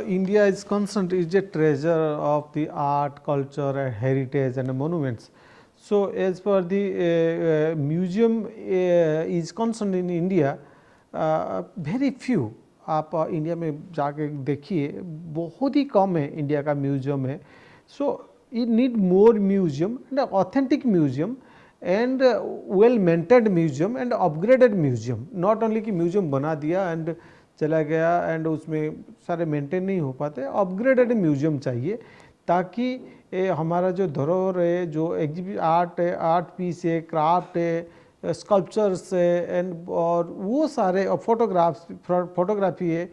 India is concerned is a treasure of the art, culture, and heritage and monuments. So, as per the museum is concerned in India, very few आप India में जाके देखिए बहुत ही कम है India का museum है. So it need more museum and authentic museum and well maintained museum and upgraded museum. Not only कि museum बना दिया एंड चला गया एंड उसमें सारे मेंटेन नहीं हो पाते. अपग्रेडेड म्यूजियम चाहिए ताकि हमारा जो धरोहर है, जो एग्जिबिट आर्ट है, आर्ट पीस है, क्राफ्ट है, स्कल्पचर्स है एंड और वो सारे फोटोग्राफी है,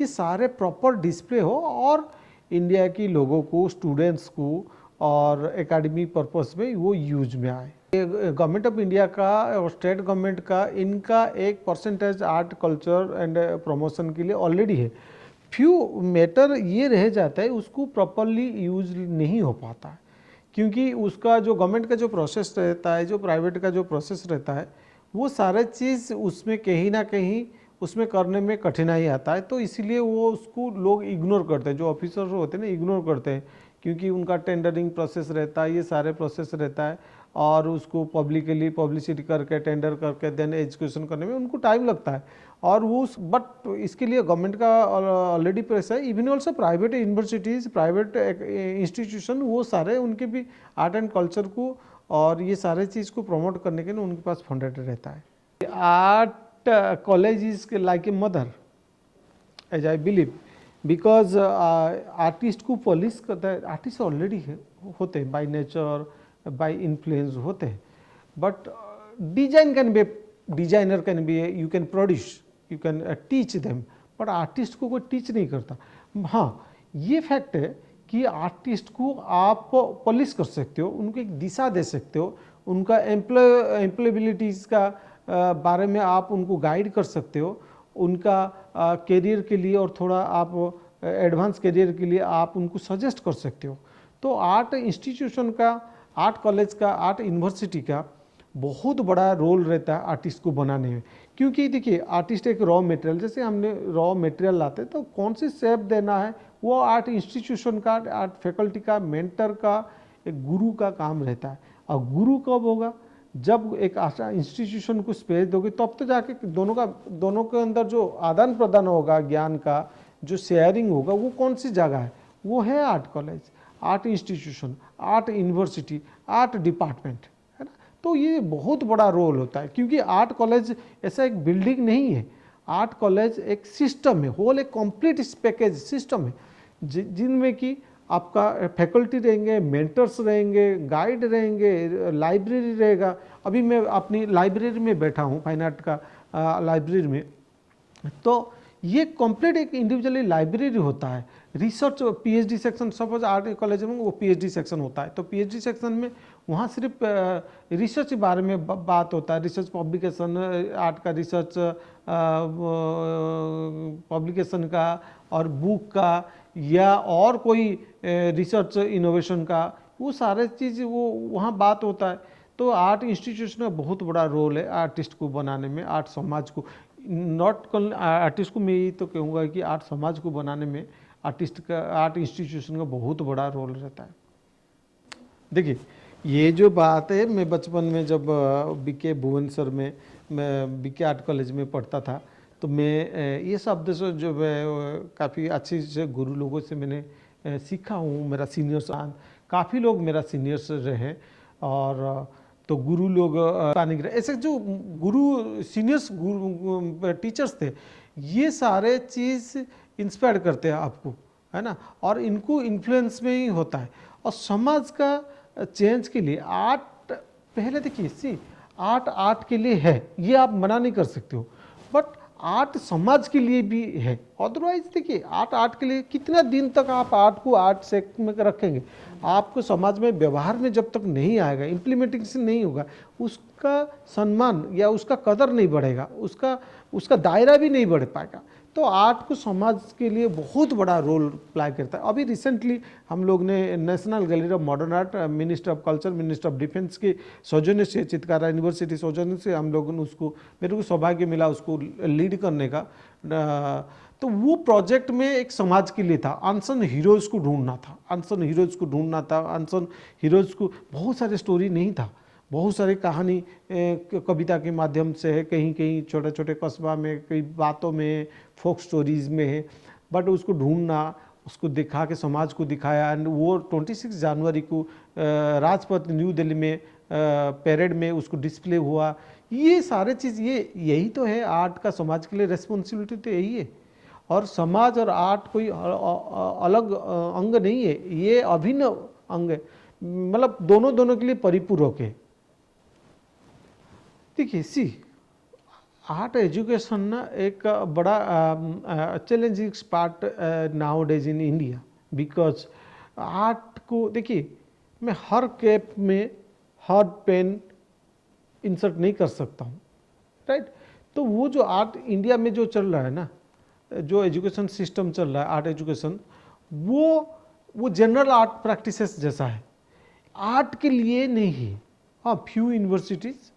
ये सारे प्रॉपर डिस्प्ले हो और इंडिया की लोगों को, स्टूडेंट्स को और एकेडमिक पर्पस में वो यूज में आए. गवर्नमेंट ऑफ इंडिया का और स्टेट गवर्नमेंट का इनका एक percentage art culture and promotion के लिए ऑलरेडी है. फ्यू मैटर ये रह जाता है उसको प्रॉपरली यूज नहीं हो पाता है क्योंकि उसका जो गवर्नमेंट का जो प्रोसेस रहता है, जो प्राइवेट का जो प्रोसेस रहता है, वो सारे चीज़ उसमें कहीं ना कहीं उसमें करने में कठिनाई आता है. तो इसीलिए वो उसको लोग इग्नोर करते हैं, जो ऑफिसर होते हैं ना इग्नोर करते हैं क्योंकि उनका टेंडरिंग प्रोसेस रहता है, ये सारे प्रोसेस रहता है और उसको पब्लिकली पब्लिसिटी करके टेंडर करके देन एजुकेशन करने में उनको टाइम लगता है. और वो बट इसके लिए गवर्नमेंट का ऑलरेडी प्रेशर है. Even also private universities, private institution, वो सारे उनके भी आर्ट एंड कल्चर को और ये सारे चीज़ को प्रमोट करने के लिए उनके पास फंडेड रहता है. Art college is like a mother as I believe because artist को पॉलिश करता है. आर्टिस्ट ऑलरेडी होते हैं बाय नेचर, बाय इन्फ्लुएंस होते हैं, but design can be, designer can be, you can produce, you can teach them, but artist को कोई teach नहीं करता. हाँ, ये फैक्ट है कि आर्टिस्ट को आप पॉलिश कर सकते हो, उनको एक दिशा दे सकते हो, उनका एम्प्लॉयबिलिटीज़ का बारे में आप उनको गाइड कर सकते हो, उनका करियर के लिए और थोड़ा आप एडवांस करियर के लिए आप उनको सजेस्ट कर सकते हो. तो आर्ट इंस्टीट्यूशन का, आर्ट कॉलेज का, आर्ट यूनिवर्सिटी का बहुत बड़ा रोल रहता है आर्टिस्ट को बनाने में. क्योंकि देखिए आर्टिस्ट एक रॉ मटेरियल, जैसे हमने रॉ मटेरियल लाते तो कौन सी शेप देना है वो आर्ट इंस्टीट्यूशन का, आर्ट फैकल्टी का, मेंटर का, एक गुरु का काम रहता है. और गुरु कब होगा? जब एक इंस्टीट्यूशन को स्पेस दोगे तब तो जाके दोनों के अंदर जो आदान प्रदान होगा, ज्ञान का जो शेयरिंग होगा, वो कौन सी जगह है? वो है art college, art institution, art university, art department, है ना. तो ये बहुत बड़ा रोल होता है क्योंकि आर्ट कॉलेज ऐसा एक बिल्डिंग नहीं है. आर्ट कॉलेज एक सिस्टम है, होल एक कंप्लीट पैकेज सिस्टम है जिनमें कि आपका फैकल्टी रहेंगे, मेंटर्स रहेंगे, गाइड रहेंगे, लाइब्रेरी रहेगा. अभी मैं अपनी लाइब्रेरी में बैठा हूँ, फाइन आर्ट का लाइब्रेरी में, तो ये कंप्लीट एक इंडिविजुअली लाइब्रेरी होता है. Research PhD section, suppose art college में वो पीएचडी सेक्शन होता है, तो पीएचडी सेक्शन में वहाँ सिर्फ रिसर्च के बारे में बात होता है, रिसर्च पब्लिकेशन, आर्ट का रिसर्च पब्लिकेशन का और बुक का या और कोई रिसर्च इनोवेशन का, वो सारे चीज़ वो वहाँ बात होता है. तो आर्ट इंस्टीट्यूशन का बहुत बड़ा रोल है आर्टिस्ट को बनाने में, आर्ट समाज को, नॉट आर्टिस्ट को, मैं ये तो कहूँगा कि आर्ट समाज को बनाने में आर्टिस्ट का, आर्ट इंस्टीट्यूशन का बहुत बड़ा रोल रहता है. देखिए ये जो बात है, मैं बचपन में जब बीके भुवनेश्वर में, मैं बीके आर्ट कॉलेज में पढ़ता था, तो मैं ये शब्द से जो मैं काफ़ी अच्छी से गुरु लोगों से मैंने सीखा हूँ. मेरा सीनियर्स, काफ़ी लोग मेरा सीनियर्स रहे और तो गुरु लोग ऐसे जो गुरु सीनियर्स गुरु टीचर्स थे, ये सारे चीज़ इंस्पायर करते हैं आपको, है ना, और इनको इन्फ्लुएंस में ही होता है. और समाज का चेंज के लिए आर्ट, पहले देखिए आर्ट के लिए है, ये आप मना नहीं कर सकते हो, बट आर्ट समाज के लिए भी है. अदरवाइज देखिए आर्ट के लिए कितना दिन तक आप आर्ट को आर्ट सेक्टर में रखेंगे? आपको समाज में व्यवहार में जब तक नहीं आएगा, इम्प्लीमेंटेशन नहीं होगा, उसका सम्मान या उसका कदर नहीं बढ़ेगा, उसका दायरा भी नहीं बढ़ पाएगा. तो आर्ट को समाज के लिए बहुत बड़ा रोल प्ले करता है. अभी रिसेंटली हम लोग ने national gallery of modern art, minister of culture, minister of defence के सौजन्य से, चितकारा यूनिवर्सिटी सौजन्य से हम लोगों ने उसको, मेरे को सौभाग्य मिला उसको लीड करने का. तो वो प्रोजेक्ट में एक समाज के लिए था, अनसन हीरोज़ को ढूंढना था, अनसन हीरोज़ को ढूंढना था, अनसन हीरोज़ को, बहुत सारे स्टोरी नहीं था, बहुत सारी कहानी कविता के माध्यम से है, कहीं कहीं छोटे छोटे कस्बा में, कई बातों में, फोक स्टोरीज़ में है, बट उसको ढूंढना, उसको दिखा के समाज को दिखाया। एंड वो 26 जनवरी को राजपथ न्यू दिल्ली में पैरेड में उसको डिस्प्ले हुआ। ये सारे चीज़, ये यही तो है आर्ट का समाज के लिए रिस्पॉन्सिबिलिटी, तो यही है। और समाज और आर्ट कोई अलग अंग नहीं है, ये अभिन्न अंग है, मतलब दोनों दोनों के लिए परिपूरक है। देखिए सी, आर्ट एजुकेशन ना एक बड़ा challenging part now days in India, because art को देखिए, मैं हर कैप में हर पेन इंसर्ट नहीं कर सकता हूँ, राइट। तो वो जो आर्ट इंडिया में जो चल रहा है ना, जो एजुकेशन सिस्टम चल रहा है आर्ट एजुकेशन, वो जनरल आर्ट प्रैक्टिसेस जैसा है, आर्ट के लिए नहीं है। हाँ, few universities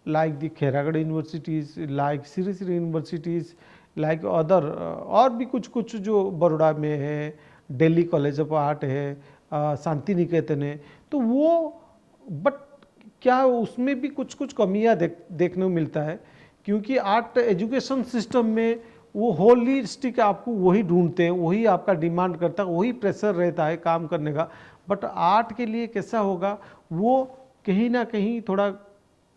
like the Khairagad universities, like Sri Sri universities, like other और भी कुछ कुछ जो बड़ौदा में है, दिल्ली कॉलेज ऑफ आर्ट है, शांति निकेतन है, तो वो, बट क्या उसमें भी कुछ कुछ कमियां देखने को मिलता है, क्योंकि आर्ट एजुकेशन सिस्टम में वो होलिस्टिक आपको वही ढूंढते हैं, वही आपका डिमांड करता है, वही प्रेशर रहता है काम करने का। बट आर्ट के लिए कैसा होगा, वो कहीं ना कहीं थोड़ा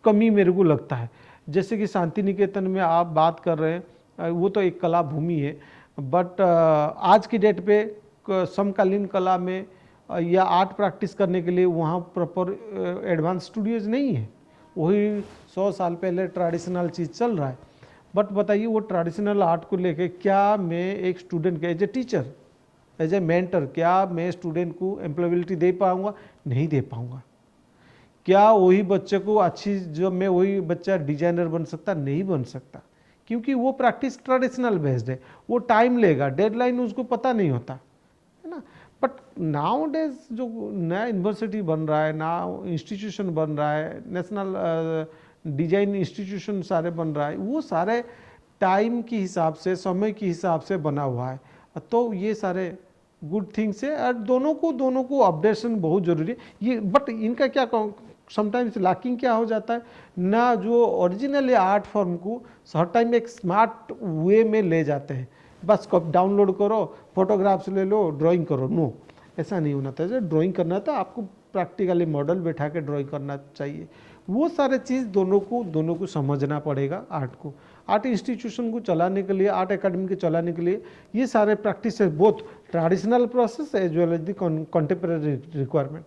कमी मेरे को लगता है। जैसे कि शांति निकेतन में आप बात कर रहे हैं, वो तो एक कला भूमि है, बट आज की डेट पे समकालीन कला में या आर्ट प्रैक्टिस करने के लिए वहाँ प्रॉपर एडवांस स्टूडियोज नहीं है, वही 100 साल पहले ट्रेडिशनल चीज़ चल रहा है। बट बताइए, वो ट्रेडिशनल आर्ट को लेके क्या मैं एक स्टूडेंट के as a teacher, as a mentor, क्या मैं स्टूडेंट को एम्प्लॉयबिलिटी दे पाऊँगा? नहीं दे पाऊँगा। क्या वही बच्चे को अच्छी, जो मैं वही बच्चा डिजाइनर बन सकता? नहीं बन सकता, क्योंकि वो प्रैक्टिस ट्रेडिशनल बेस्ड है, वो टाइम लेगा, डेडलाइन उसको पता नहीं होता है ना। बट नाउ डेज जो नया यूनिवर्सिटी बन रहा है, नया इंस्टीट्यूशन बन रहा है, नेशनल डिजाइन इंस्टीट्यूशन सारे बन रहा है, वो सारे टाइम के हिसाब से, समय के हिसाब से बना हुआ है। तो ये सारे गुड थिंग्स है, और दोनों को अपडेशन बहुत जरूरी है ये। बट इनका क्या समटाइम्स लैकिंग क्या हो जाता है ना, जो ओरिजिनल आर्ट फॉर्म को हर टाइम एक स्मार्ट वे में ले जाते हैं, बस डाउनलोड करो, फोटोग्राफ्स ले लो, ड्राइंग करो। नो, ऐसा नहीं होना चाहिए। ड्राइंग करना था आपको प्रैक्टिकली मॉडल बैठा के ड्राइंग करना चाहिए। वो सारे चीज़ दोनों को समझना पड़ेगा। आर्ट को, आर्ट इंस्टीट्यूशन को चलाने के लिए, आर्ट एकेडमी के चलाने के लिए ये सारे प्रैक्टिस है, both traditional process as well as the contemporary requirement.